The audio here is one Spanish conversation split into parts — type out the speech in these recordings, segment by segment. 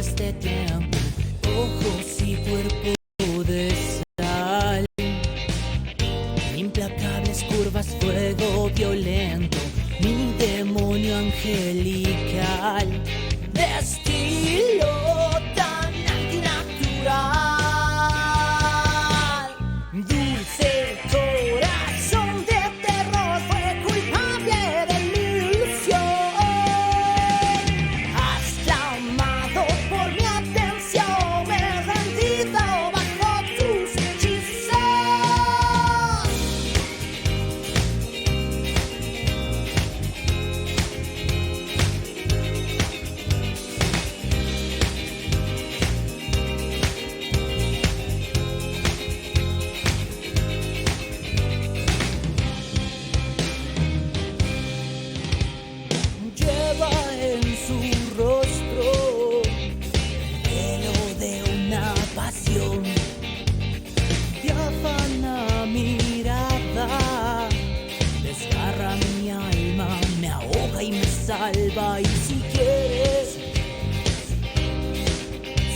este tiempo, ojos y cuerpo de sal, implacables curvas, fuego violento, mi demonio angelical, de estilo tan antinatural. Dulce corazón de terror fue culpable de mi ilusión. Has clamado por mi atención, me he rendido bajo tus hechizos. Lleva en su rostro el velo de una pasión, diáfana mirada, desgarra mi alma, me ahoga y me salva. Y si quieres,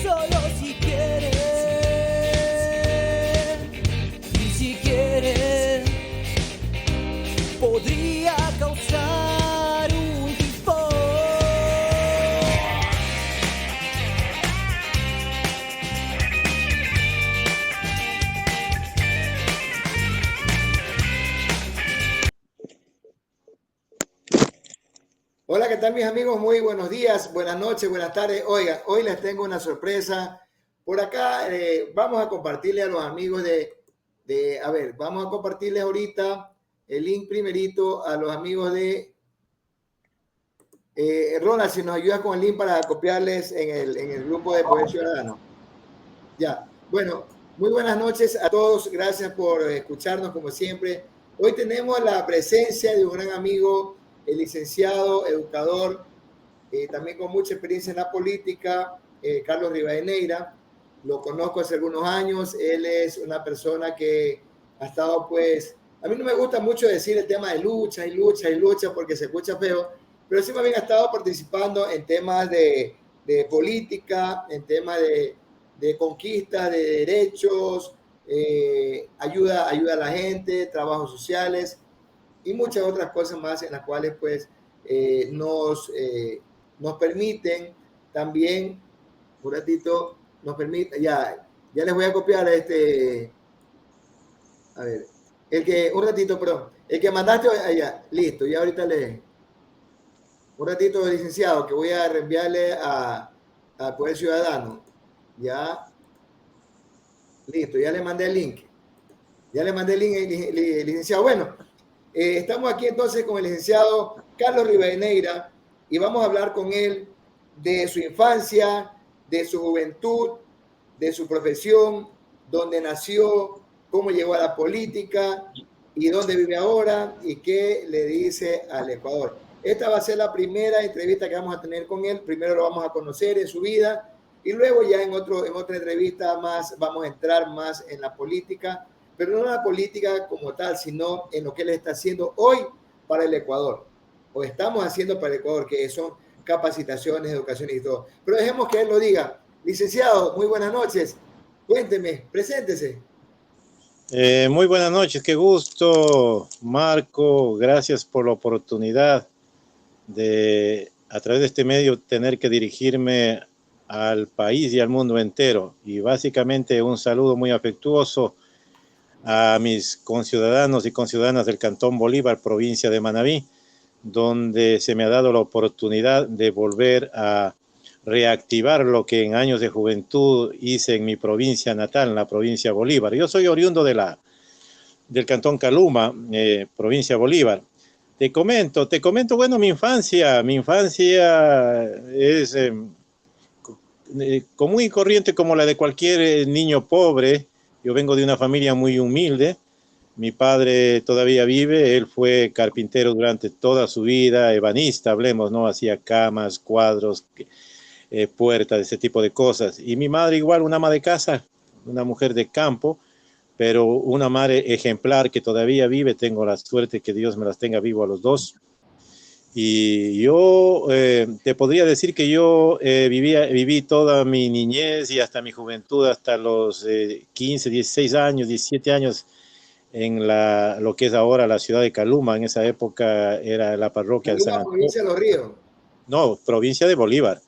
solo si quieres, y si quieres, podría causar un tifón. Hola, ¿qué tal mis amigos? Muy buenos días, buenas noches, buenas tardes. Oigan, hoy les tengo una sorpresa. Por acá vamos a compartirle a los amigos vamos a compartirles ahorita el link primerito a los amigos de Ronald, si nos ayuda con el link para copiarles en el grupo de Poder Ciudadano. Ya, bueno, muy buenas noches a todos. Gracias por escucharnos como siempre. Hoy tenemos la presencia de un gran amigo, el licenciado, educador, también con mucha experiencia en la política, Carlos Rivadeneira. Lo conozco hace algunos años. Él es una persona que ha estado, pues, a mí no me gusta mucho decir el tema de lucha y lucha y lucha porque se escucha feo, pero sí más bien ha estado participando en temas de política, en temas de conquista de derechos, ayuda a la gente, trabajos sociales y muchas otras cosas más en las cuales pues nos permiten también, un ratito, nos permite, ya les voy a copiar a ver, un ratito, perdón, el que mandaste allá, listo, ya ahorita un ratito, licenciado, que voy a reenviarle a Poder Ciudadano, ya, listo, ya le mandé el link, licenciado. Bueno, estamos aquí entonces con el licenciado Carlos Rivadeneira y vamos a hablar con él de su infancia, de su juventud, de su profesión, dónde nació, cómo llegó a la política y dónde vive ahora y qué le dice al Ecuador. Esta va a ser la primera entrevista que vamos a tener con él. Primero lo vamos a conocer en su vida y luego ya en otra entrevista más vamos a entrar más en la política, pero no en la política como tal, sino en lo que él está haciendo hoy para el Ecuador, o estamos haciendo para el Ecuador, que son capacitaciones, educación y todo. Pero dejemos que él lo diga. Licenciado, muy buenas noches. Cuénteme, preséntese. Muy buenas noches, qué gusto, Marco. Gracias por la oportunidad de, a través de este medio, tener que dirigirme al país y al mundo entero. Y básicamente un saludo muy afectuoso a mis conciudadanos y conciudadanas del Cantón Bolívar, provincia de Manabí, donde se me ha dado la oportunidad de volver a reactivar lo que en años de juventud hice en mi provincia natal, en la provincia Bolívar. Yo soy oriundo del Cantón Caluma, provincia Bolívar. Te comento, bueno, mi infancia es común y corriente como la de cualquier niño pobre. Yo vengo de una familia muy humilde. Mi padre todavía vive, él fue carpintero durante toda su vida, ebanista, hablemos, ¿no? Hacía camas, cuadros, puertas, ese tipo de cosas. Y mi madre igual, una ama de casa, una mujer de campo, pero una madre ejemplar que todavía vive. Tengo la suerte que Dios me las tenga vivo a los dos. Y yo te podría decir que yo viví toda mi niñez y hasta mi juventud, hasta los 15, 16 años, 17 años, en lo que es ahora la ciudad de Caluma. En esa época era la parroquia de San Caluma, Antonio. provincia de Los Ríos. No, provincia de Bolívar.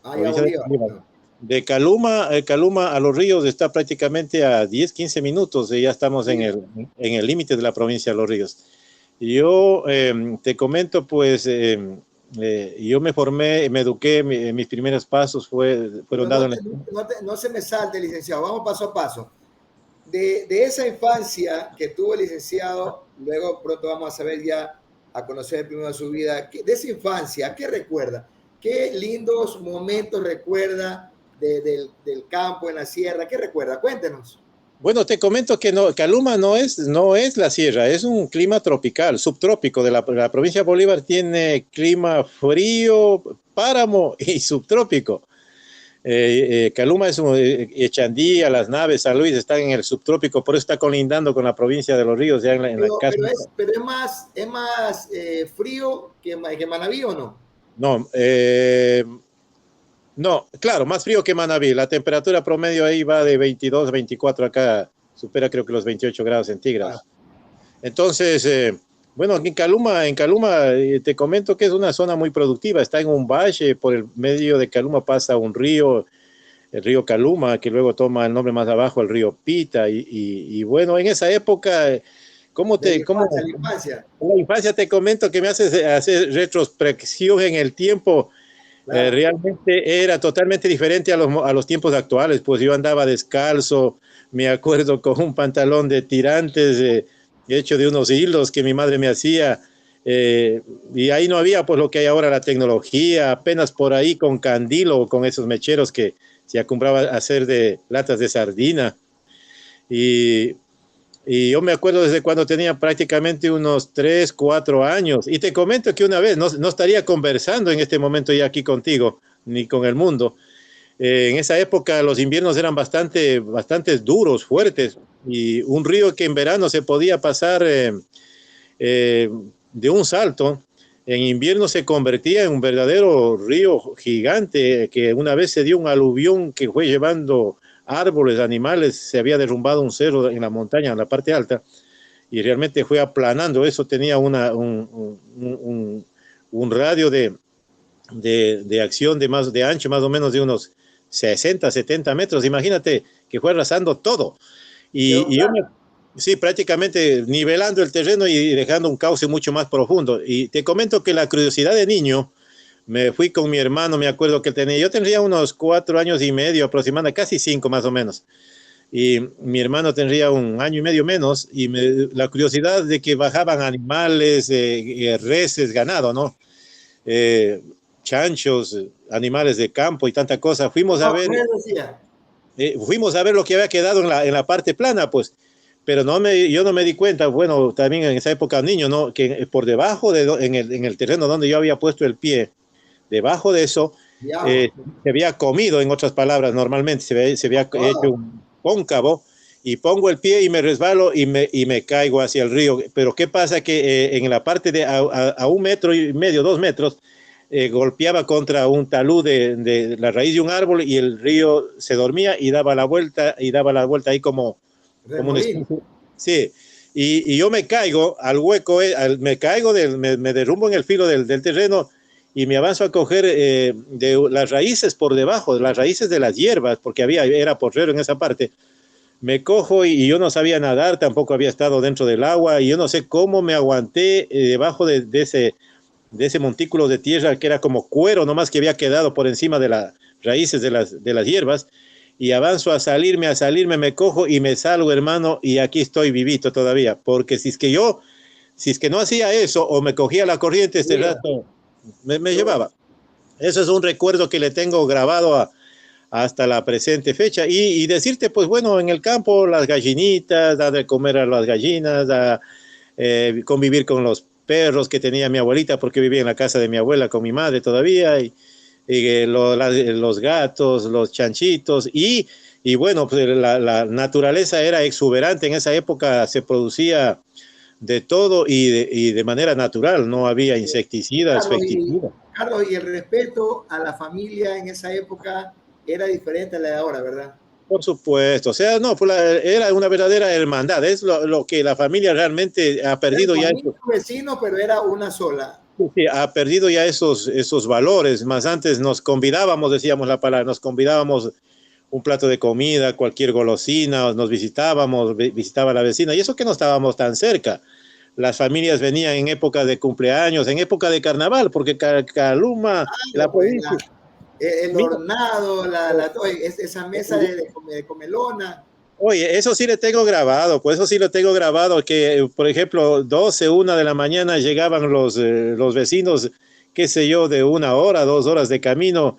Ah, ya Provincia de Bolívar. Bolívar. No. De Caluma, Caluma a Los Ríos está prácticamente a 10, 15 minutos y ya estamos Sí. en el límite de la provincia de Los Ríos. Yo te comento, pues, yo me formé, me eduqué, mis primeros pasos fueron Pero dados en no se me salte, licenciado. Vamos paso a paso. De esa infancia que tuvo el licenciado, luego pronto vamos a saber ya, a conocer el primero de su vida, de esa infancia, ¿qué recuerda? ¿Qué lindos momentos recuerda del campo en la sierra? ¿Qué recuerda? Cuéntenos. Bueno, te comento que no, Caluma no es la sierra, es un clima tropical, subtrópico. La provincia de Bolívar tiene clima frío, páramo y subtrópico. Caluma es Echandía, Las Naves, San Luis están en el subtrópico, por eso está colindando con la provincia de Los Ríos, ya en la casa. Pero es más frío que Manabí, ¿o no? No, no, claro, más frío que Manabí. La temperatura promedio ahí va de 22 a 24, acá supera creo que los 28 grados centígrados. Entonces, bueno, aquí en Caluma te comento que es una zona muy productiva, está en un valle, por el medio de Caluma pasa un río, el río Caluma, que luego toma el nombre más abajo, el río Pita, y bueno, en esa época, La infancia te comento que me hace hacer retrospección en el tiempo. Claro. Realmente era totalmente diferente a los tiempos actuales, pues yo andaba descalzo, me acuerdo con un pantalón de tirantes hecho de unos hilos que mi madre me hacía, y ahí no había pues lo que hay ahora, la tecnología, apenas por ahí con candil o con esos mecheros que se acostumbraba a hacer de latas de sardina, y yo me acuerdo desde cuando tenía prácticamente unos 3, 4 años. Y te comento que una vez, no estaría conversando en este momento ya aquí contigo, ni con el mundo. En esa época los inviernos eran bastante duros, fuertes. Y un río que en verano se podía pasar de un salto, en invierno se convertía en un verdadero río gigante, que una vez se dio un aluvión que fue llevando árboles, animales, se había derrumbado un cerro en la montaña, en la parte alta, y realmente fue aplanando. Eso tenía un radio de acción de ancho más o menos de unos 60, 70 metros. Imagínate que fue arrasando todo. Y yo sí, prácticamente nivelando el terreno y dejando un cauce mucho más profundo. Y te comento que la curiosidad de niño, me fui con mi hermano, me acuerdo que yo tendría unos 4 años y medio aproximadamente, casi 5 más o menos. Y mi hermano tendría 1 año y medio menos, y la curiosidad de que bajaban animales, reses, ganado, ¿no? Chanchos, animales de campo y tanta cosa. Fuimos a ver lo que había quedado en la parte plana, pues. Pero yo no me di cuenta, bueno, también en esa época niño, ¿no? Que por debajo, en el terreno donde yo había puesto el pie, debajo de eso, se había comido, en otras palabras, normalmente se había hecho un cóncavo, y pongo el pie y me resbalo y me caigo hacia el río. Pero ¿qué pasa? Que en la parte de a 1,5 metros, 2 metros, golpeaba contra un talud de la raíz de un árbol, y el río se dormía y daba la vuelta ahí como un espíritu. Sí. Y yo me caigo al hueco, me derrumbo en el filo del terreno, y me avanzo a coger de las raíces por debajo, de las raíces de las hierbas, porque era porrero en esa parte. Me cojo y yo no sabía nadar, tampoco había estado dentro del agua, y yo no sé cómo me aguanté debajo de ese montículo de tierra que era como cuero, nomás que había quedado por encima de las raíces de las hierbas, y avanzo a salirme, me cojo y me salgo, hermano, y aquí estoy vivito todavía, porque si es que no hacía eso, o me cogía la corriente este rato, me llevaba. Eso es un recuerdo que le tengo grabado hasta la presente fecha. Y decirte, pues bueno, en el campo, las gallinitas, dar de comer a las gallinas, convivir con los perros que tenía mi abuelita, porque vivía en la casa de mi abuela con mi madre todavía, y los gatos, los chanchitos, y bueno, pues la naturaleza era exuberante. En esa época se producía de todo y de manera natural, no había insecticidas, pesticidas. Carlos, y el respeto a la familia en esa época era diferente a la de ahora, ¿verdad? Por supuesto, o sea, no, era una verdadera hermandad, es lo que la familia realmente ha perdido ya. Vecinos, pero era una sola. Sí, ha perdido ya esos valores, más antes nos convidábamos, decíamos la palabra, nos convidábamos un plato de comida, cualquier golosina, nos visitaba la vecina, y eso que no estábamos tan cerca. Las familias venían en época de cumpleaños, en época de carnaval, porque Caluma, el hornado, esa mesa de comelona. Oye, eso sí le tengo grabado, pues eso sí lo tengo grabado, que por ejemplo 12, 1 de la mañana llegaban los vecinos, qué sé yo, de 1 hora, 2 horas de camino.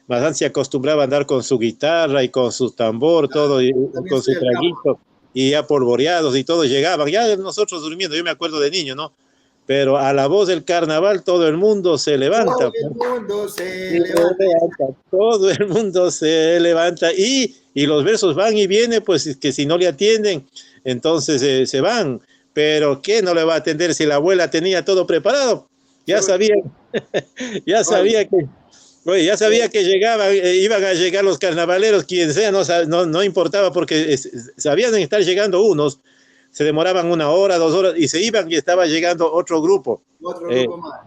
Más antes se acostumbraba a andar con su guitarra y con su tambor, todo, y con su traguito, y ya polvoreados y todo llegaban, ya nosotros durmiendo, yo me acuerdo de niño, ¿no? Pero a la voz del carnaval todo el mundo se levanta. Todo el mundo se levanta. Todo el mundo se levanta y los versos van y vienen, pues que si no le atienden, entonces se van. Pero ¿qué no le va a atender si la abuela tenía todo preparado? Ya sabía, ya sabía que... Oye, ya sabía que iban a llegar los carnavaleros, quien sea, no importaba, porque sabían estar llegando unos, se demoraban 1 hora, 2 horas, y se iban y estaba llegando otro grupo. Otro grupo más.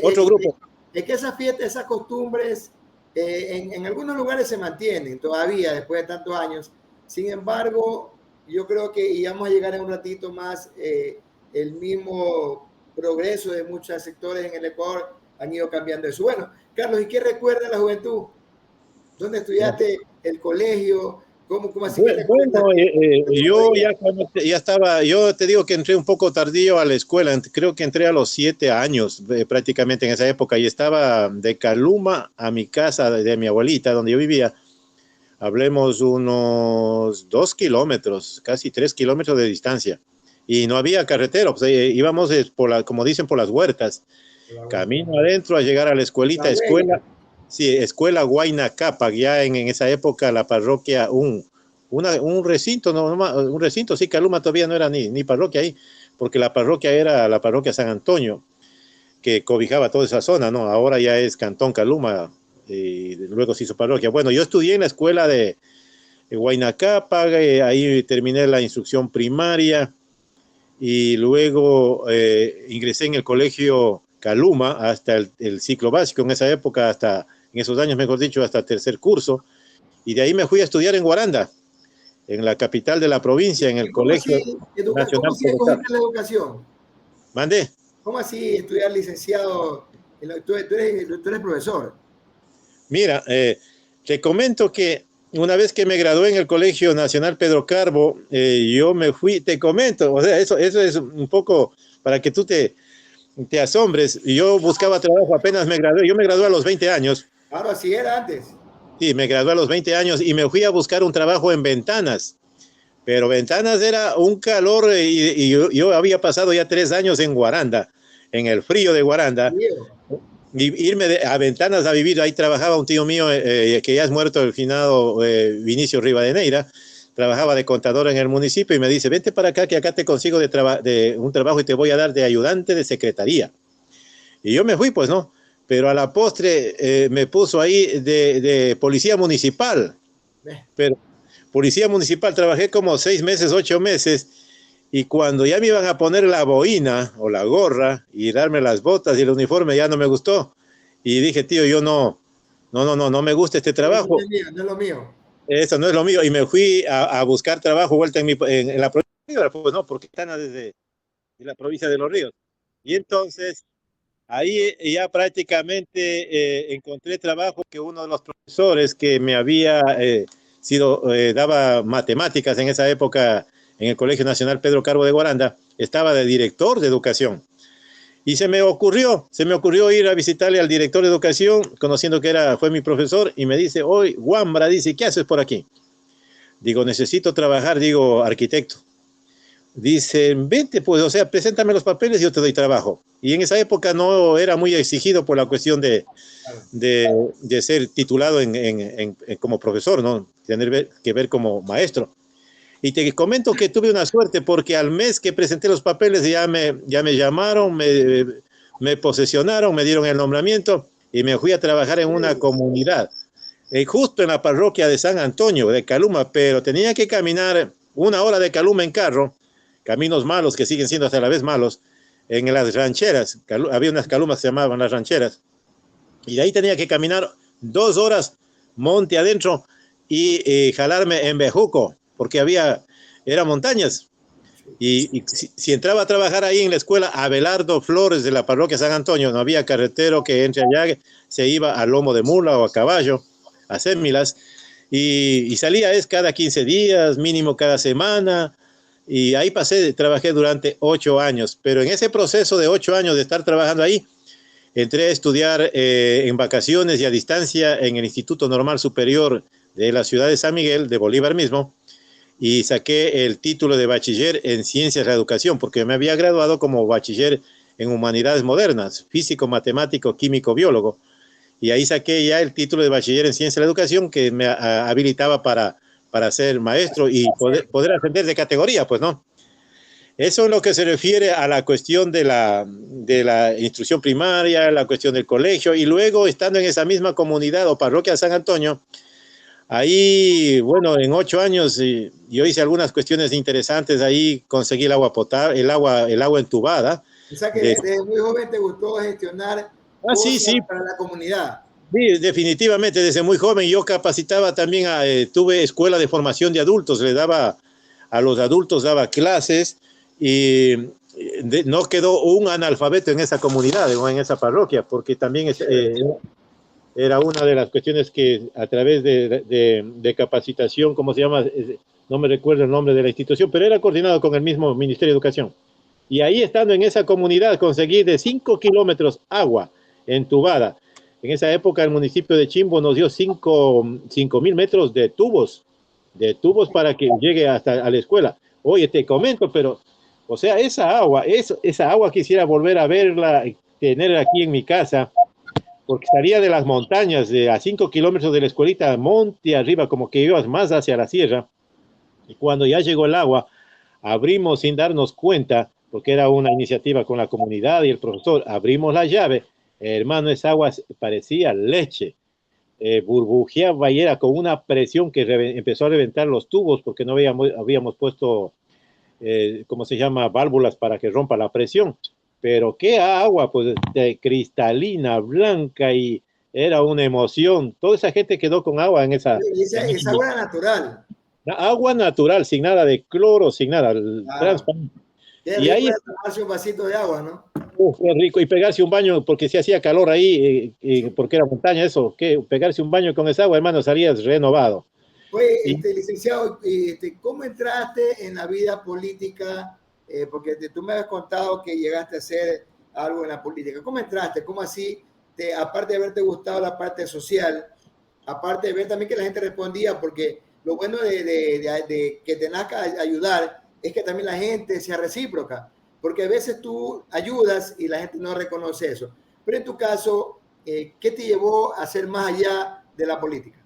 Otro grupo. Es que esas fiestas, esas costumbres, en algunos lugares se mantienen todavía después de tantos años. Sin embargo, yo creo que íbamos a llegar en un ratito más, el mismo progreso de muchos sectores en el Ecuador han ido cambiando eso. Bueno, Carlos, ¿y qué recuerda la juventud? ¿Dónde estudiaste el colegio? ¿Cómo así? Bueno, yo ya estaba, yo te digo que entré un poco tardío a la escuela, creo que entré a los 7 años prácticamente en esa época, y estaba de Caluma a mi casa de mi abuelita, donde yo vivía, hablemos unos 2 kilómetros, casi 3 kilómetros de distancia, y no había carretera, pues, íbamos como dicen, por las huertas, camino adentro a llegar a la escuelita, escuela Huayna Cápac, ya en esa época la parroquia, un recinto, un recinto, sí, Caluma todavía no era ni parroquia ahí, porque la parroquia era la parroquia San Antonio, que cobijaba toda esa zona, ¿no? Ahora ya es Cantón Caluma, y luego se hizo parroquia. Bueno, yo estudié en la escuela de Huayna Cápac, ahí terminé la instrucción primaria, y luego ingresé en el colegio Caluma hasta el ciclo básico, en esa época, en esos años, mejor dicho, hasta 3er curso, y de ahí me fui a estudiar en Guaranda, en la capital de la provincia, en el Colegio Nacional. ¿Cómo así escogiste la educación? ¿Mande? ¿Cómo así estudiar licenciado? Tú eres profesor. Mira, te comento que una vez que me gradué en el Colegio Nacional Pedro Carbo, yo me fui, te comento, o sea, eso es un poco para que tú te asombres. Yo buscaba trabajo, apenas me gradué, yo me gradué a los 20 años. Claro, así era antes. Sí, me gradué a los 20 años y me fui a buscar un trabajo en Ventanas, pero Ventanas era un calor, y yo había pasado ya 3 años en Guaranda, en el frío de Guaranda, y irme a Ventanas a vivir. Ahí trabajaba un tío mío que ya es muerto, el finado Vinicio Rivadeneira, trabajaba de contador en el municipio, y me dice, vente para acá, que acá te consigo de un trabajo y te voy a dar de ayudante de secretaría. Y yo me fui, pues, ¿no? Pero a la postre me puso ahí de policía municipal. Pero policía municipal, trabajé como 6 meses, 8 meses, y cuando ya me iban a poner la boina o la gorra y darme las botas y el uniforme, ya no me gustó. Y dije, tío, yo no me gusta este trabajo. No es lo mío. Eso no es lo mío, y me fui a buscar trabajo vuelta en la provincia, pues no, porque están desde la provincia de Los Ríos. Y entonces, ahí ya prácticamente encontré trabajo, que uno de los profesores que me había daba matemáticas en esa época en el Colegio Nacional Pedro Carbo de Guaranda, estaba de director de educación. Y se me ocurrió ir a visitarle al director de educación, conociendo que fue mi profesor, y me dice, hoy, Wambra, dice, ¿qué haces por aquí? Digo, necesito trabajar, digo, arquitecto. Dice, vente, pues, o sea, preséntame los papeles y yo te doy trabajo. Y en esa época no era muy exigido por la cuestión de ser titulado como profesor, ¿no? Tener que ver como maestro. Y te comento que tuve una suerte porque al mes que presenté los papeles ya me llamaron, me posesionaron, me dieron el nombramiento y me fui a trabajar en una comunidad, justo en la parroquia de San Antonio, de Caluma, pero tenía que caminar 1 hora de Caluma en carro, caminos malos que siguen siendo hasta la vez malos, en las rancheras. Había unas calumas que se llamaban las rancheras, y de ahí tenía que caminar 2 horas monte adentro y jalarme en bejuco, porque eran montañas. Y si entraba a trabajar ahí en la escuela Abelardo Flores de la parroquia San Antonio, no había carretero que entre allá, se iba a lomo de mula o a caballo a hacer milas, y salía cada 15 días, mínimo cada semana, y ahí trabajé durante 8 años, pero en ese proceso de 8 años de estar trabajando ahí, entré a estudiar en vacaciones y a distancia en el Instituto Normal Superior de la ciudad de San Miguel, de Bolívar mismo, y saqué el título de bachiller en Ciencias de la Educación, porque me había graduado como bachiller en Humanidades Modernas, físico, matemático, químico, biólogo, y ahí saqué ya el título de bachiller en Ciencias de la Educación que me habilitaba para ser maestro y poder ascender de categoría, pues, ¿no? Eso en lo que se refiere a la cuestión de la instrucción primaria, la cuestión del colegio, y luego estando en esa misma comunidad o parroquia de San Antonio, ahí, bueno, en 8 años yo hice algunas cuestiones interesantes, ahí conseguí el agua potable, el agua entubada. O sea que desde muy joven te gustó gestionar sí, sí. para la comunidad. Sí, definitivamente, desde muy joven yo capacitaba también, tuve escuela de formación de adultos, a los adultos daba clases, y no quedó un analfabeto en esa comunidad o en esa parroquia, porque también era una de las cuestiones que a través de capacitación, ¿cómo se llama? No me recuerdo el nombre de la institución, pero era coordinado con el mismo Ministerio de Educación. Y ahí, estando en esa comunidad, conseguí de 5 kilómetros agua entubada. En esa época el municipio de Chimbo nos dio 5,000 metros de tubos para que llegue hasta a la escuela. Oye, te comento, pero, o sea, esa agua quisiera volver a verla, tener aquí en mi casa, porque salía de las montañas, a 5 kilómetros de la escuelita, monte arriba, como que ibas más hacia la sierra, y cuando ya llegó el agua, abrimos sin darnos cuenta, porque era una iniciativa con la comunidad y el profesor, abrimos la llave, hermano, esa agua parecía leche, burbujeaba y era con una presión que empezó a reventar los tubos, porque no habíamos puesto, ¿cómo se llama?, válvulas para que rompa la presión. Pero qué agua, pues, cristalina, blanca, y era una emoción. Toda esa gente quedó con agua en esa... Esa agua era natural. Agua natural, sin nada de cloro, sin nada. Transparente. Qué rico, y ahí tomarse un vasito de agua, ¿no? Qué rico. Y pegarse un baño, porque si hacía calor ahí, porque era montaña, eso, pegarse un baño con esa agua, hermano, salías renovado. Oye, licenciado, ¿cómo entraste en la vida política? Porque tú me has contado que llegaste a hacer algo en la política. ¿Cómo entraste? ¿Cómo así? Aparte de haberte gustado la parte social, aparte de ver también que la gente respondía, porque lo bueno de que te nazca ayudar es que también la gente sea recíproca, porque a veces tú ayudas y la gente no reconoce eso. Pero en tu caso, ¿qué te llevó a ser más allá de la política?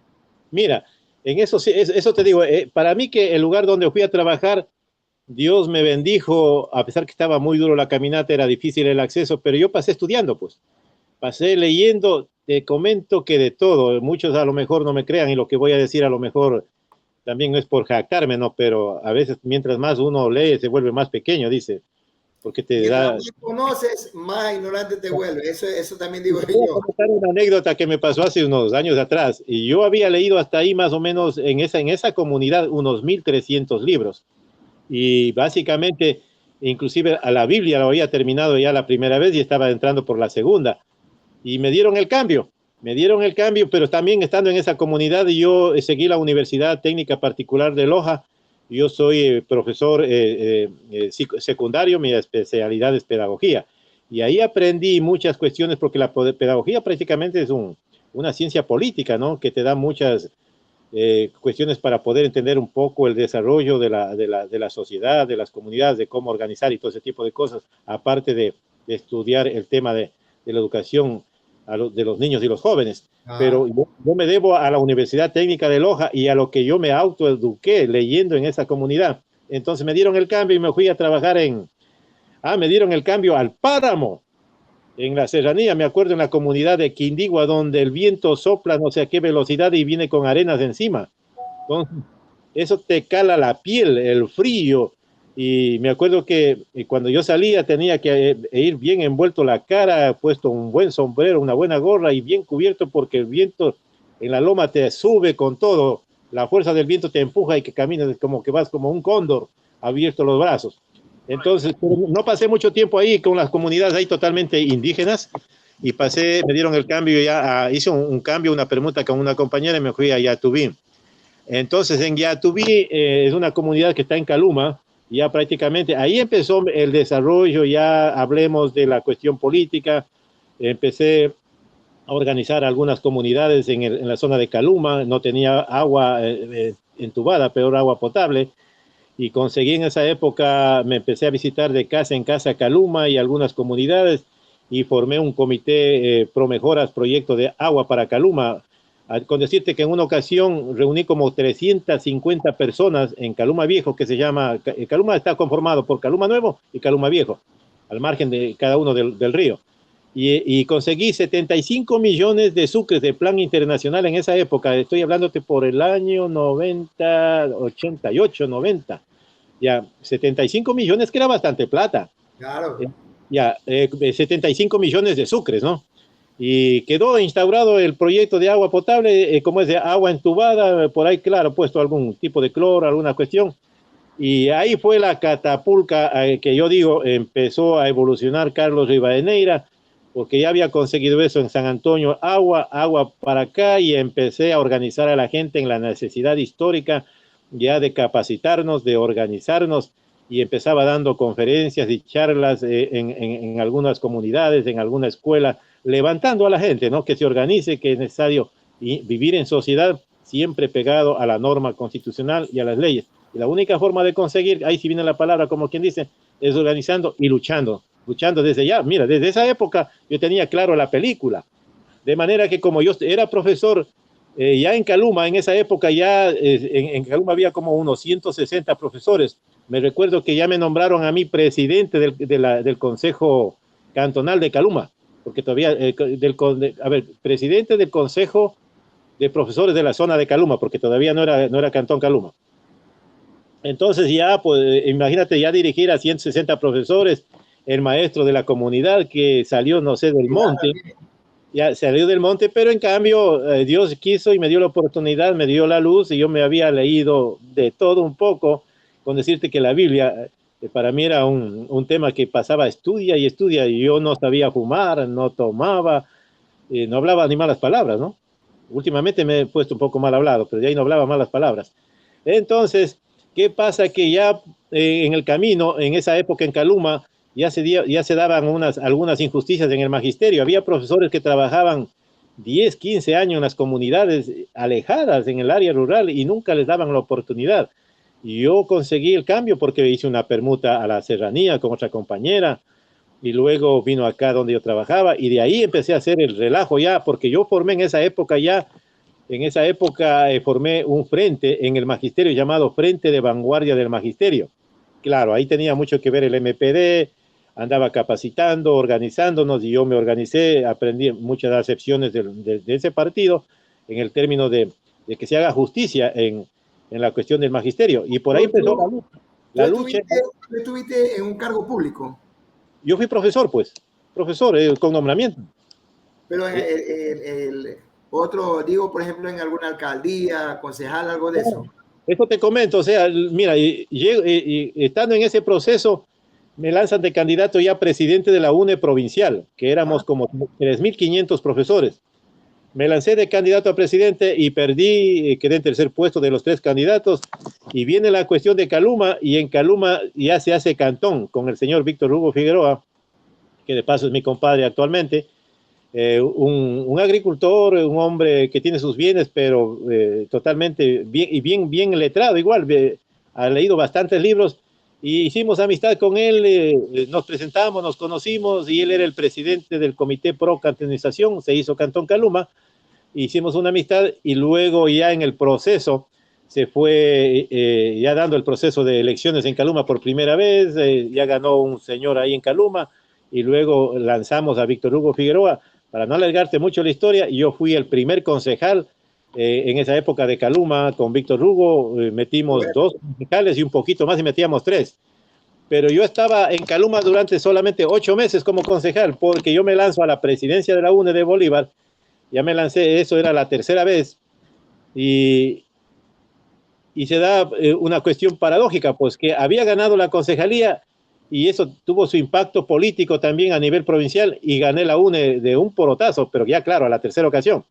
Mira, en eso te digo, para mí que el lugar donde fui a trabajar, Dios me bendijo, a pesar que estaba muy duro la caminata, era difícil el acceso, pero yo pasé estudiando, pues. Pasé leyendo, te comento que de todo. Muchos a lo mejor no me crean y lo que voy a decir a lo mejor también no es por jactarme, ¿no? Pero a veces mientras más uno lee se vuelve más pequeño, dice. Porque te da... Más conoces, más ignorante te vuelve. Eso también digo yo. Voy a contar una anécdota que me pasó hace unos años atrás. Y yo había leído hasta ahí más o menos en esa comunidad unos 1,300 libros. Y básicamente, inclusive a la Biblia la había terminado ya la primera vez y estaba entrando por la segunda. Y me dieron el cambio, pero también estando en esa comunidad, yo seguí la Universidad Técnica Particular de Loja. Yo soy profesor secundario, mi especialidad es pedagogía. Y ahí aprendí muchas cuestiones, porque la pedagogía prácticamente es una ciencia política, ¿no? Que te da muchas cuestiones para poder entender un poco el desarrollo de la sociedad, de las comunidades, de cómo organizar y todo ese tipo de cosas, aparte de estudiar el tema de la educación de los niños y los jóvenes. Ah. Pero yo me debo a la Universidad Técnica de Loja y a lo que yo me autoeduqué leyendo en esa comunidad. Entonces me dieron el cambio y me fui a trabajar me dieron el cambio al Páramo, en la serranía, me acuerdo, en la comunidad de Quindigua, donde el viento sopla no sé a qué velocidad y viene con arenas encima. Entonces, eso te cala la piel, el frío. Y me acuerdo que cuando yo salía tenía que ir bien envuelto la cara, puesto un buen sombrero, una buena gorra y bien cubierto, porque el viento en la loma te sube con todo. La fuerza del viento te empuja y que caminas como que vas como un cóndor abierto los brazos. Entonces, no pasé mucho tiempo ahí con las comunidades ahí totalmente indígenas y me dieron el cambio ya, hice un cambio, una permuta con una compañera y me fui a Yatubí. Entonces, en Yatubí es una comunidad que está en Caluma, ya prácticamente, ahí empezó el desarrollo, ya hablemos de la cuestión política, empecé a organizar algunas comunidades en la zona de Caluma, no tenía agua entubada, peor agua potable, y conseguí en esa época, me empecé a visitar de casa en casa Caluma y algunas comunidades y formé un comité pro mejoras, proyecto de agua para Caluma. Con decirte que en una ocasión reuní como 350 personas en Caluma Viejo, que se llama, Caluma está conformado por Caluma Nuevo y Caluma Viejo, al margen de cada uno del río. Y conseguí 75 millones de sucres de plan internacional en esa época. Estoy hablándote por el año 90, 88, 90. Ya, 75 millones, que era bastante plata. Claro. 75 millones de sucres, ¿no? Y quedó instaurado el proyecto de agua potable, como es de agua entubada, por ahí, claro, puesto algún tipo de cloro, alguna cuestión. Y ahí fue la catapulta que yo digo, empezó a evolucionar Carlos Rivadeneira, porque ya había conseguido eso en San Antonio, agua para acá, y empecé a organizar a la gente en la necesidad histórica ya de capacitarnos, de organizarnos, y empezaba dando conferencias y charlas en algunas comunidades, en alguna escuela, levantando a la gente, ¿no? Que se organice, que es necesario vivir en sociedad siempre pegado a la norma constitucional y a las leyes. Y la única forma de conseguir, ahí sí viene la palabra, como quien dice, es organizando y luchando desde ya. Mira, desde esa época yo tenía claro la película, de manera que como yo era profesor ya en Caluma, en esa época ya en Caluma había como unos 160 profesores. Me recuerdo que ya me nombraron a mí presidente del Consejo Cantonal de Caluma, porque todavía, presidente del Consejo de Profesores de la zona de Caluma, porque todavía no era Cantón Caluma. Entonces ya, pues imagínate ya dirigir a 160 profesores, el maestro de la comunidad que salió, no sé, del monte, ya salió del monte, pero en cambio Dios quiso y me dio la oportunidad, me dio la luz y yo me había leído de todo un poco, con decirte que la Biblia para mí era un tema que pasaba estudia y yo no sabía fumar, no tomaba, no hablaba ni malas palabras, ¿no? Últimamente me he puesto un poco mal hablado, pero de ahí no hablaba malas palabras. Entonces, ¿qué pasa? Que ya en el camino, en esa época en Caluma, ya se daban algunas injusticias en el magisterio. Había profesores que trabajaban 10, 15 años en las comunidades alejadas, en el área rural, y nunca les daban la oportunidad. Y yo conseguí el cambio porque hice una permuta a la serranía con otra compañera, y luego vino acá donde yo trabajaba, y de ahí empecé a hacer el relajo ya, porque yo formé en esa época formé un frente en el magisterio llamado Frente de Vanguardia del Magisterio. Claro, ahí tenía mucho que ver el MPD, andaba capacitando, organizándonos, y yo me organicé, aprendí muchas acepciones de ese partido en el término de que se haga justicia en la cuestión del magisterio. Y por ahí empezó la lucha. ¿Tú estuviste en un cargo público? Yo fui profesor, con nombramiento. Pero otro, digo, por ejemplo, en alguna alcaldía, concejal, algo de eso. Eso te comento, o sea, mira, estando en ese proceso, me lanzan de candidato ya presidente de la UNE provincial, que éramos como 3.500 profesores. Me lancé de candidato a presidente y perdí, quedé en tercer puesto de los 3 candidatos, y viene la cuestión de Caluma, y en Caluma ya se hace cantón con el señor Víctor Hugo Figueroa, que de paso es mi compadre actualmente, un agricultor, un hombre que tiene sus bienes, pero totalmente bien letrado, igual, ha leído bastantes libros, y hicimos amistad con él, nos presentamos, nos conocimos, y él era el presidente del Comité Pro Cantonización, se hizo Cantón Caluma, hicimos una amistad, y luego ya en el proceso, se fue ya dando el proceso de elecciones en Caluma por primera vez, ya ganó un señor ahí en Caluma, y luego lanzamos a Víctor Hugo Figueroa. Para no alargarte mucho la historia, yo fui el primer concejal en esa época de Caluma con Víctor Hugo, metimos 2 concejales y un poquito más y metíamos 3. Pero yo estaba en Caluma durante solamente 8 meses como concejal, porque yo me lanzo a la presidencia de la UNE de Bolívar, ya me lancé, eso era la tercera vez, y, y se da una cuestión paradójica, pues que había ganado la concejalía, y eso tuvo su impacto político también a nivel provincial, y gané la UNE de un porotazo, pero ya claro, a la tercera ocasión.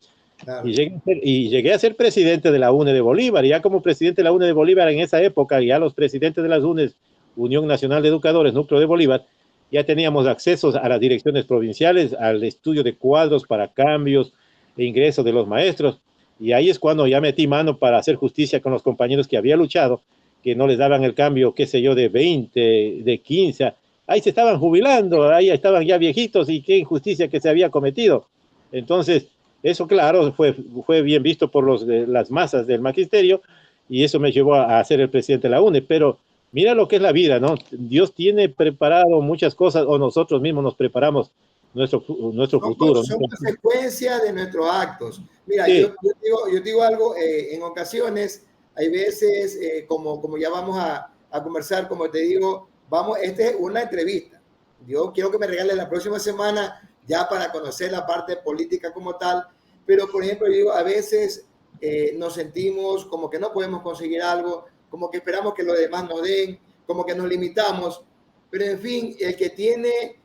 Claro. Y llegué a ser presidente de la UNE de Bolívar, y ya como presidente de la UNE de Bolívar en esa época, ya los presidentes de las UNES, Unión Nacional de Educadores, Núcleo de Bolívar, ya teníamos accesos a las direcciones provinciales, al estudio de cuadros para cambios e ingresos de los maestros, y ahí es cuando ya metí mano para hacer justicia con los compañeros que había luchado, que no les daban el cambio, qué sé yo, de 20, de 15, ahí se estaban jubilando, ahí estaban ya viejitos, y qué injusticia que se había cometido. Entonces, eso claro, fue bien visto por las masas del magisterio, y eso me llevó a ser el presidente de la UNE, pero mira lo que es la vida, ¿no? Dios tiene preparado muchas cosas, o nosotros mismos nos preparamos nuestro futuro. Son consecuencias de nuestros actos. Mira, sí. yo digo algo, en ocasiones, hay veces, como ya vamos a conversar, como te digo, esta es una entrevista. Yo quiero que me regales la próxima semana ya para conocer la parte política como tal, pero por ejemplo, yo digo, a veces nos sentimos como que no podemos conseguir algo, como que esperamos que los demás nos den, como que nos limitamos, pero en fin, el que tiene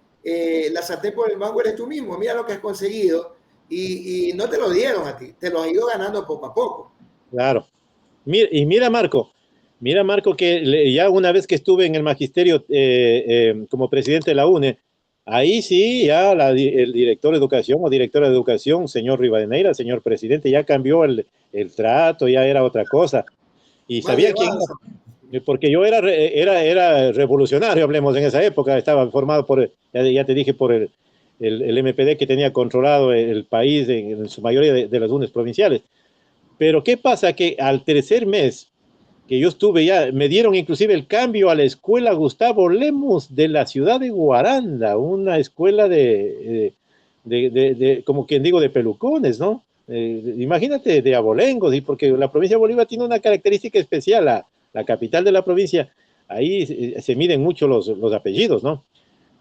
la sartén por el mango eres tú mismo. Mira lo que has conseguido, y no te lo dieron a ti, te lo has ido ganando poco a poco. Claro. Mira Marco, que ya una vez que estuve en el magisterio como presidente de la UNE, ahí sí, ya el director de educación o directora de educación, señor Rivadeneira, señor presidente, ya cambió el trato, ya era otra cosa. Y sabía quién era, porque yo era revolucionario, hablemos en esa época, estaba formado ya te dije, por el MPD, que tenía controlado el país en su mayoría de las UNES provinciales. Pero ¿qué pasa? Que al tercer mes que yo estuve ya, me dieron inclusive el cambio a la escuela Gustavo Lemos de la ciudad de Guaranda, una escuela como quien digo, de pelucones, ¿no? Imagínate, de abolengos, y porque la provincia de Bolívar tiene una característica especial, la capital de la provincia, ahí se miden mucho los apellidos, ¿no?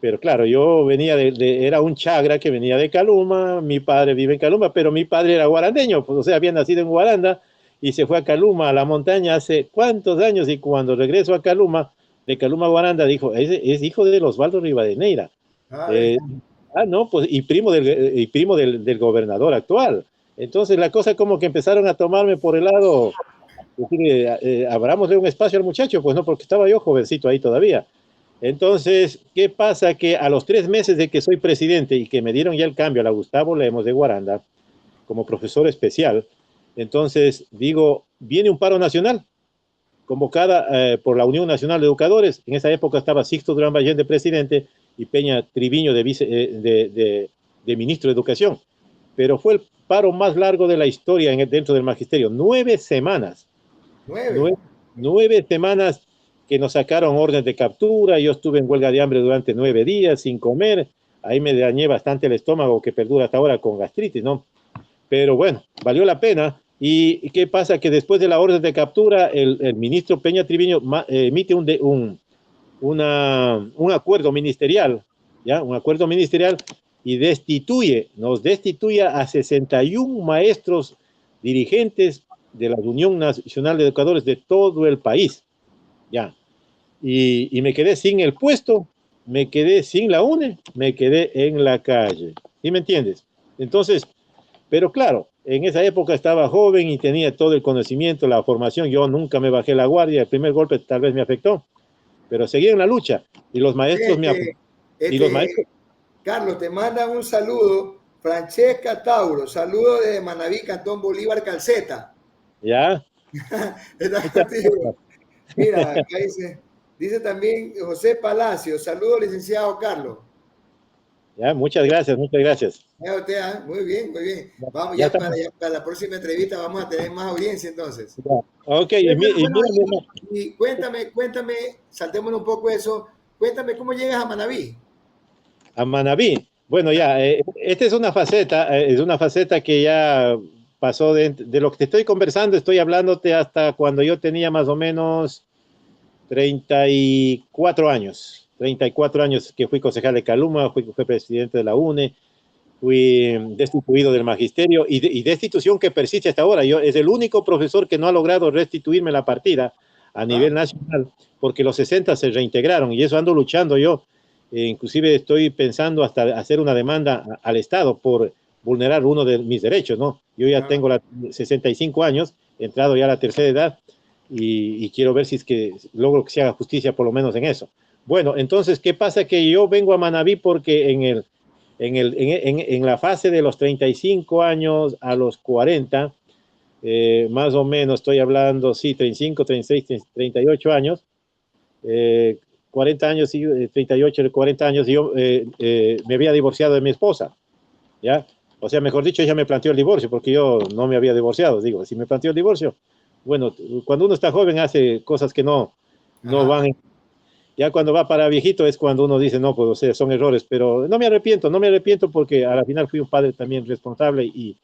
Pero claro, yo venía era un chagra que venía de Caluma, mi padre vive en Caluma, pero mi padre era guarandeño, pues, o sea, había nacido en Guaranda y se fue a Caluma, a la montaña, hace cuántos años, y cuando regresó a Caluma, de Caluma a Guaranda, dijo, es hijo de Osvaldo Rivadeneira. No, pues, y primo del gobernador actual. Entonces la cosa como que empezaron a tomarme por el lado, abramosle un espacio al muchacho, pues no, porque estaba yo jovencito ahí todavía. Entonces, ¿qué pasa? Que a los 3 meses de que soy presidente y que me dieron ya el cambio a la Gustavo Lemos de Guaranda como profesor especial, entonces digo, viene un paro nacional convocada por la Unión Nacional de Educadores. En esa época estaba Sixto Durán Ballén de presidente y Peña Triviño de ministro de Educación. Pero fue el paro más largo de la historia dentro del magisterio. 9 semanas. 9 semanas que nos sacaron orden de captura. Yo estuve en huelga de hambre durante 9 días sin comer. Ahí me dañé bastante el estómago, que perdura hasta ahora con gastritis, ¿no? Pero bueno, valió la pena. ¿Y qué pasa? Que después de la orden de captura, el ministro Peña Triviño emite un acuerdo ministerial, ¿ya? Un acuerdo ministerial, y nos destituye a 61 maestros dirigentes de la Unión Nacional de Educadores de todo el país, ¿ya? Y me quedé sin el puesto, me quedé sin la UNE, me quedé en la calle. ¿Sí me entiendes? Entonces, pero claro, en esa época estaba joven y tenía todo el conocimiento, la formación. Yo nunca me bajé la guardia. El primer golpe tal vez me afectó, pero seguí en la lucha, y los maestros Carlos, te manda un saludo Francesca Tauro, saludo de Manaví, Cantón Bolívar, Calceta. ¿Ya? Mira, acá dice, Dice también José Palacio, saludos licenciado Carlos. Ya, muchas gracias, muchas gracias. Usted, muy bien, muy bien. Vamos, Ya ya para la próxima entrevista vamos a tener más audiencia entonces. Ya. Ok, Bueno, mira, y cuéntame, saltémonos un poco eso, cuéntame cómo llegas a Manabí. a Manabí. Bueno, ya, esta es una faceta que ya pasó de lo que te estoy conversando, estoy hablándote hasta cuando yo tenía más o menos 34 años. 34 años que fui concejal de Caluma, fui presidente de la UNE, fui destituido del magisterio y destitución que persiste hasta ahora. Es el único profesor que no ha logrado restituirme la partida a nivel nacional, porque los 60 se reintegraron y eso ando luchando yo. Inclusive estoy pensando hasta hacer una demanda al Estado por vulnerar uno de mis derechos, ¿no? Yo ya tengo 65 años, entrado ya a la tercera edad y quiero ver si es que logro que se haga justicia por lo menos en eso. Bueno, entonces, ¿qué pasa? Que yo vengo a Manabí porque en la fase de los 35 años a los 40, más o menos estoy hablando, sí, 35, 36, 38 años, 40 años, 38, 40 años, yo me había divorciado de mi esposa, ¿ya? O sea, mejor dicho, ella me planteó el divorcio, porque yo no me había divorciado, digo, si me planteó el divorcio, bueno, cuando uno está joven hace cosas que no van, ya cuando va para viejito es cuando uno dice, no, pues, o sea, son errores, pero no me arrepiento porque a la final fui un padre también responsable y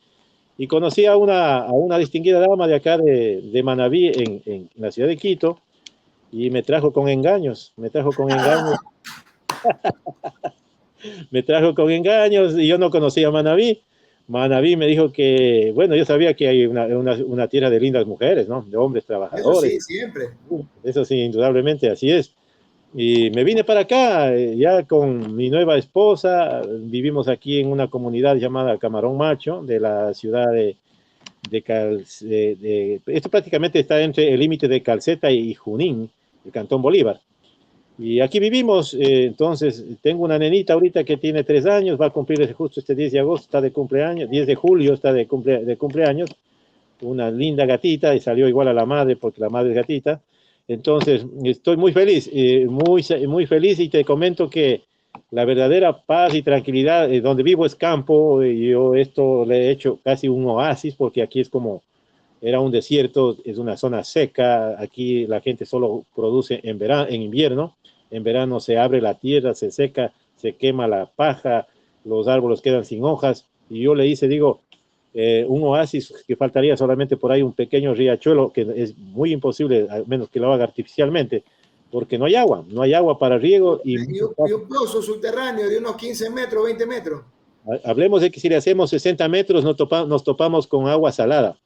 conocí a una distinguida dama de acá de Manabí en la ciudad de Quito y me trajo con engaños, me trajo con engaños y yo no conocía a Manabí. Manabí me dijo que, bueno, yo sabía que hay una tierra de lindas mujeres, ¿no? De hombres trabajadores. Eso sí, siempre. Eso sí, indudablemente, así es. Y me vine para acá, ya con mi nueva esposa, vivimos aquí en una comunidad llamada Camarón Macho, de la ciudad esto prácticamente está entre el límite de Calceta y Junín, el Cantón Bolívar. Y aquí vivimos, entonces tengo una nenita ahorita que tiene 3 años, va a cumplir justo este 10 de agosto, está de cumpleaños, 10 de julio está de cumpleaños, una linda gatita y salió igual a la madre porque la madre es gatita. Entonces estoy muy feliz, muy feliz y te comento que la verdadera paz y tranquilidad, donde vivo es campo, yo esto le he hecho casi un oasis porque aquí es como, era un desierto, es una zona seca, aquí la gente solo produce en verano, en invierno, en verano se abre la tierra, se seca, se quema la paja, los árboles quedan sin hojas, y yo le hice, digo, un oasis que faltaría solamente por ahí un pequeño riachuelo, que es muy imposible, al menos que lo haga artificialmente, porque no hay agua para riego. Y un pozo subterráneo de unos 15 metros, 20 metros. Hablemos de que si le hacemos 60 metros nos topamos con agua salada.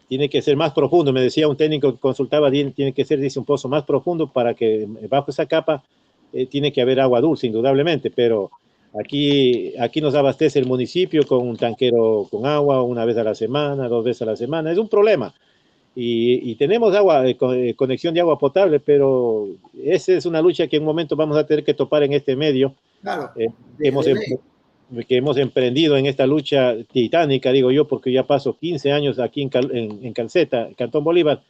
Tiene que ser más profundo, me decía un técnico que consultaba, tiene que ser, dice, un pozo más profundo para que bajo esa capa tiene que haber agua dulce, indudablemente, pero aquí nos abastece el municipio con un tanquero con agua una vez a la semana, 2 veces a la semana, es un problema. Y tenemos agua, conexión de agua potable, pero esa es una lucha que en un momento vamos a tener que topar en este medio. Claro. Que hemos emprendido en esta lucha titánica, digo yo, porque ya paso 15 años aquí en Calceta, Cantón Bolívar,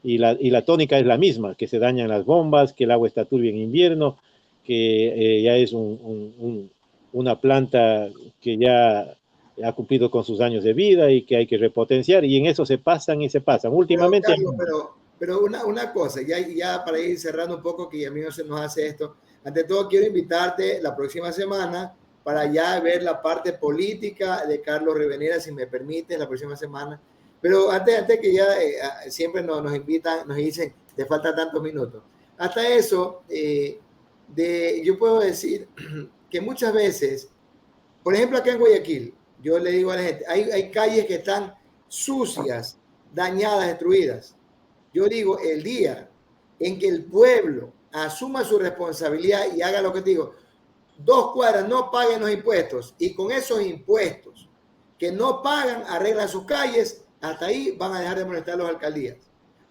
y la tónica es la misma, que se dañan las bombas, que el agua está turbia en invierno, que ya es una planta que ya ha cumplido con sus años de vida y que hay que repotenciar, y en eso se pasan. Últimamente... Pero una cosa, ya para ir cerrando un poco, que a mí no se nos hace esto, ante todo quiero invitarte la próxima semana para ya ver la parte política de Carlos Rivadeneira, si me permite, la próxima semana. Pero antes que ya siempre nos invitan, nos dicen, te faltan tantos minutos. Hasta eso, yo puedo decir que muchas veces, por ejemplo, acá en Guayaquil, yo le digo a la gente, hay calles que están sucias, dañadas, destruidas. Yo digo, el día en que el pueblo asuma su responsabilidad y haga lo que te digo, 2 cuadras no paguen los impuestos y con esos impuestos que no pagan arreglan sus calles, hasta ahí van a dejar de molestar a las alcaldías.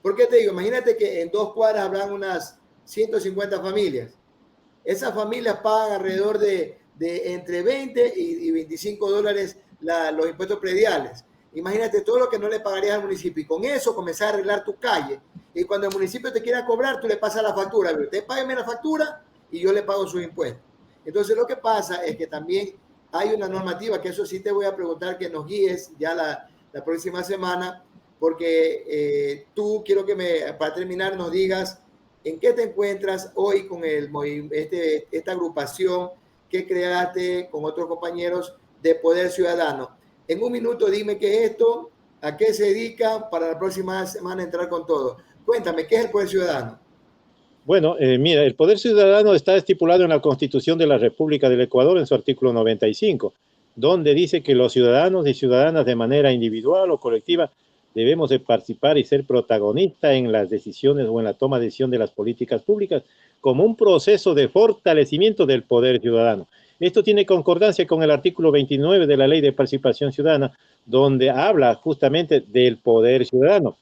¿Por qué te digo? Imagínate que en 2 cuadras habrán unas 150 familias. Esas familias pagan alrededor de entre 20 y 25 dólares los impuestos prediales. Imagínate todo lo que no le pagarías al municipio y con eso comenzar a arreglar tu calle. Y cuando el municipio te quiera cobrar, tú le pasas la factura. Usted págame la factura y yo le pago sus impuestos. Entonces lo que pasa es que también hay una normativa, que eso sí te voy a preguntar que nos guíes ya la próxima semana, porque tú quiero que para terminar nos digas en qué te encuentras hoy con esta agrupación que creaste con otros compañeros de Poder Ciudadano. En un minuto dime qué es esto, a qué se dedica, para la próxima semana entrar con todo. Cuéntame, ¿qué es el Poder Ciudadano? Bueno, mira, el poder ciudadano está estipulado en la Constitución de la República del Ecuador en su artículo 95, donde dice que los ciudadanos y ciudadanas de manera individual o colectiva debemos de participar y ser protagonistas en las decisiones o en la toma de decisión de las políticas públicas como un proceso de fortalecimiento del poder ciudadano. Esto tiene concordancia con el artículo 29 de la Ley de Participación Ciudadana, donde habla justamente del poder ciudadano.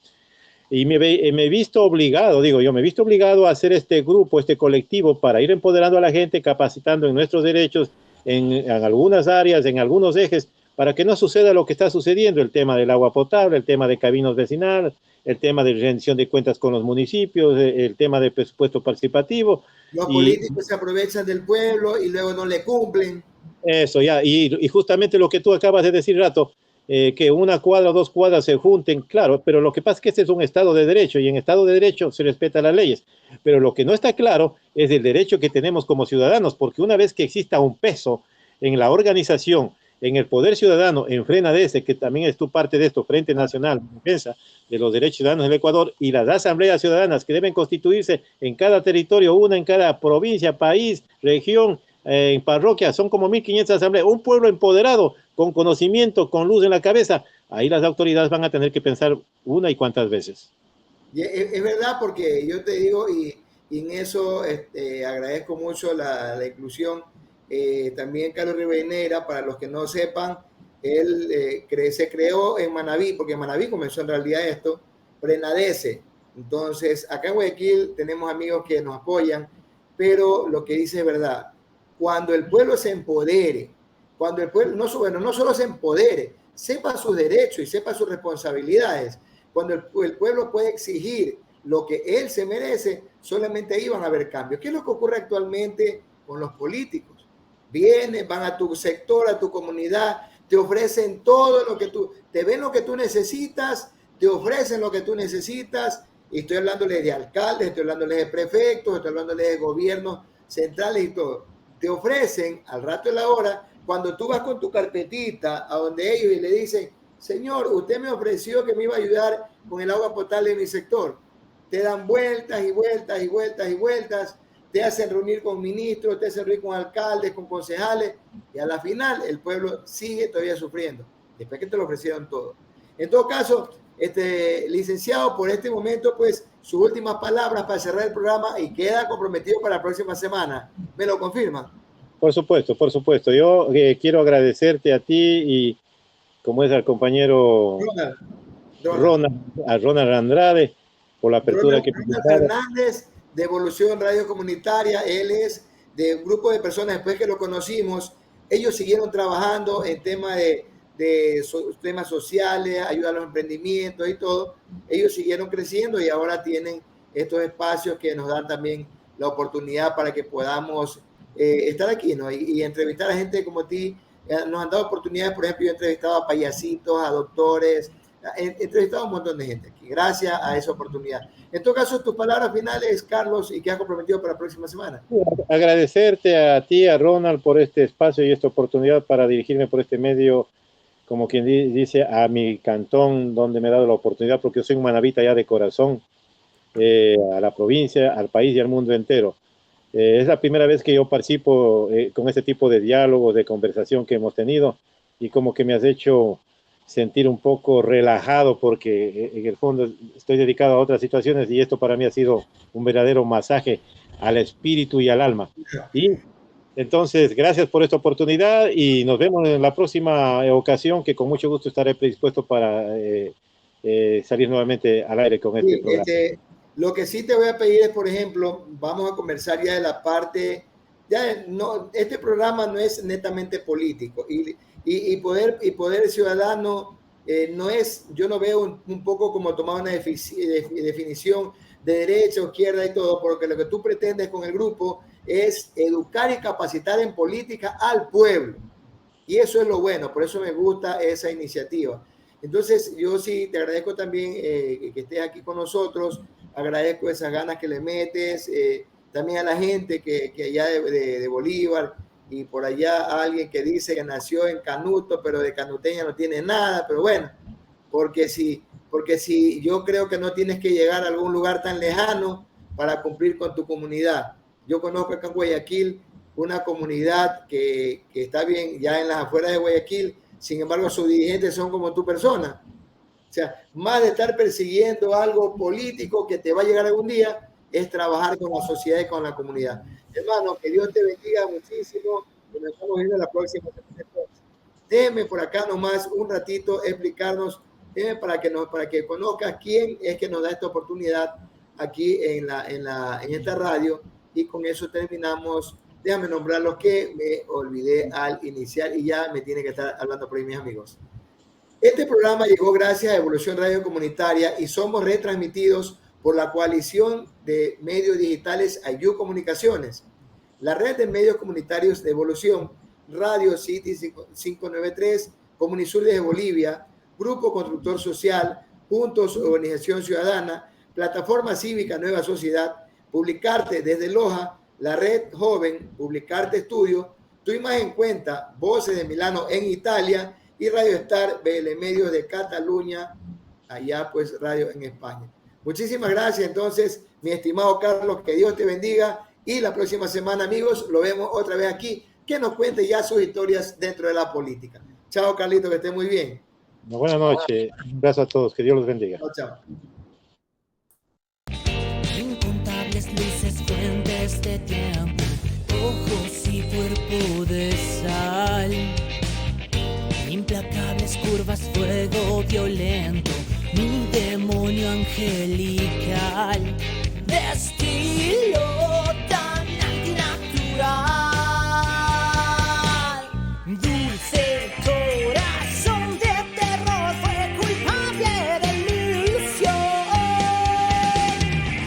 Y me he visto obligado, me he visto obligado a hacer este grupo, este colectivo, para ir empoderando a la gente, capacitando en nuestros derechos, en algunas áreas, en algunos ejes, para que no suceda lo que está sucediendo, el tema del agua potable, el tema de caminos vecinales, el tema de rendición de cuentas con los municipios, el tema de presupuesto participativo. Los políticos se aprovechan del pueblo y luego no le cumplen. Eso, ya, y justamente lo que tú acabas de decir, Rato, que una cuadra o dos cuadras se junten, claro, pero lo que pasa es que este es un Estado de Derecho y en Estado de Derecho se respetan las leyes, pero lo que no está claro es el derecho que tenemos como ciudadanos, porque una vez que exista un peso en la organización, en el poder ciudadano, en FRENADECE, que también es tu parte de esto, Frente Nacional de Defensa de los Derechos Ciudadanos del Ecuador, y las asambleas ciudadanas que deben constituirse en cada territorio, una en cada provincia, país, región, en parroquia, son como 1.500 asambleas, un pueblo empoderado, con conocimiento, con luz en la cabeza, ahí las autoridades van a tener que pensar una y cuántas veces. Y es verdad, porque yo te digo, y en eso agradezco mucho la inclusión. También Carlos Rivadeneira, para los que no sepan, él se creó en Manabí, porque en Manabí comenzó en realidad esto, FRENADECE. Entonces, acá en Guayaquil tenemos amigos que nos apoyan, pero lo que dice es verdad. Cuando el pueblo se empodere, cuando el pueblo no solo se empodere, sepa sus derechos y sepa sus responsabilidades, cuando el pueblo puede exigir lo que él se merece, solamente ahí van a haber cambios. ¿Qué es lo que ocurre actualmente con los políticos? Vienen, van a tu sector, a tu comunidad, te ofrecen todo lo que te ven lo que tú necesitas, te ofrecen lo que tú necesitas, y estoy hablándoles de alcaldes, estoy hablándoles de prefectos, estoy hablándoles de gobiernos centrales y todo. Te ofrecen al rato de la hora, cuando tú vas con tu carpetita a donde ellos y le dicen, señor, usted me ofreció que me iba a ayudar con el agua potable de mi sector. Te dan vueltas y vueltas y vueltas y vueltas, te hacen reunir con ministros, te hacen reunir con alcaldes, con concejales, y a la final el pueblo sigue todavía sufriendo, después que te lo ofrecieron todo. En todo caso, licenciado, por este momento, pues, sus últimas palabras para cerrar el programa y queda comprometido para la próxima semana. ¿Me lo confirma? Por supuesto, por supuesto. Yo quiero agradecerte a ti y, como es al compañero Ronald Andrade, por la apertura que Ronald Fernández, de Evolución Radio Comunitaria. Él es de un grupo de personas, después que lo conocimos, ellos siguieron trabajando en temas temas sociales, ayuda a los emprendimientos y todo. Ellos siguieron creciendo y ahora tienen estos espacios que nos dan también la oportunidad para que podamos estar aquí, ¿no? Y entrevistar a gente como ti. Nos han dado oportunidades, por ejemplo, yo he entrevistado a payasitos, a doctores, he entrevistado a un montón de gente aquí, gracias a esa oportunidad. En todo caso, tus palabras finales, Carlos, y que has comprometido para la próxima semana. Agradecerte a ti, a Ronald, por este espacio y esta oportunidad para dirigirme por este medio, como quien dice, a mi cantón, donde me he dado la oportunidad, porque yo soy un manabita ya de corazón, a la provincia, al país y al mundo entero. Es la primera vez que yo participo con este tipo de diálogo, de conversación que hemos tenido, y como que me has hecho sentir un poco relajado, porque en el fondo estoy dedicado a otras situaciones y esto para mí ha sido un verdadero masaje al espíritu y al alma. Y entonces, gracias por esta oportunidad y nos vemos en la próxima ocasión, que con mucho gusto estaré predispuesto para salir nuevamente al aire con este programa. Lo que sí te voy a pedir es, por ejemplo, vamos a conversar ya de la parte, este programa no es netamente político y poder ciudadano no es, yo no veo un poco como tomar una definición de derecha o izquierda y todo, porque lo que tú pretendes con el grupo es educar y capacitar en política al pueblo. Y eso es lo bueno, por eso me gusta esa iniciativa. Entonces, yo sí te agradezco también que estés aquí con nosotros, agradezco esas ganas que le metes, también a la gente que allá de Bolívar, y por allá a alguien que dice que nació en Canuto, pero de canuteña no tiene nada, pero bueno, porque si yo creo que no tienes que llegar a algún lugar tan lejano para cumplir con tu comunidad. Yo conozco acá en Guayaquil una comunidad que está bien ya en las afueras de Guayaquil, sin embargo sus dirigentes son como tu persona. O sea, más de estar persiguiendo algo político que te va a llegar algún día, es trabajar con la sociedad y con la comunidad. Hermano, que Dios te bendiga muchísimo y nos estamos viendo la próxima semana. Déjeme por acá nomás un ratito explicarnos, para que conozcas quién es que nos da esta oportunidad aquí en esta radio, y con eso terminamos. Déjame nombrar los que me olvidé al iniciar y ya me tiene que estar hablando por ahí, mis amigos. Este programa llegó gracias a Evolución Radio Comunitaria y somos retransmitidos por la coalición de medios digitales Ayu Comunicaciones, la red de medios comunitarios de Evolución, Radio City 593, Comunisur de Bolivia, Grupo Constructor Social, Juntos Organización Ciudadana, Plataforma Cívica Nueva Sociedad, Publicarte desde Loja, la Red Joven, Publicarte Estudio, Tu Imagen Cuenta, Voces de Milano en Italia y Radio Star BL Medios de Cataluña, allá pues radio en España. Muchísimas gracias entonces, mi estimado Carlos, que Dios te bendiga y la próxima semana, amigos, lo vemos otra vez aquí, que nos cuente ya sus historias dentro de la política. Chao, Carlito, que esté muy bien. Buenas noches, gracias a todos, que Dios los bendiga. Chao, chao. Incontables luces, fuentes de tiempo, ojos y cuerpo de sal, implacables curvas, fuego violento, mi demonio angelical, de estilo tan antinatural, dulce corazón de terror, fue culpable de ilusión,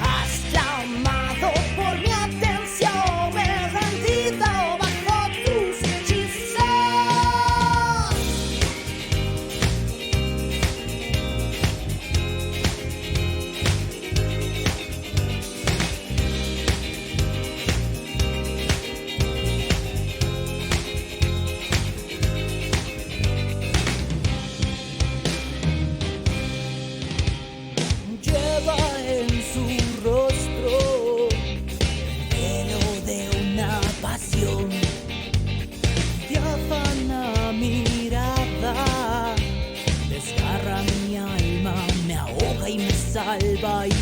hasta amado por mi atención, me he rendido bajo tus hechizos. Lleva en su rostro el velo de una pasión, diáfana mirada, desgarra mi alma, me ahoga y me salva y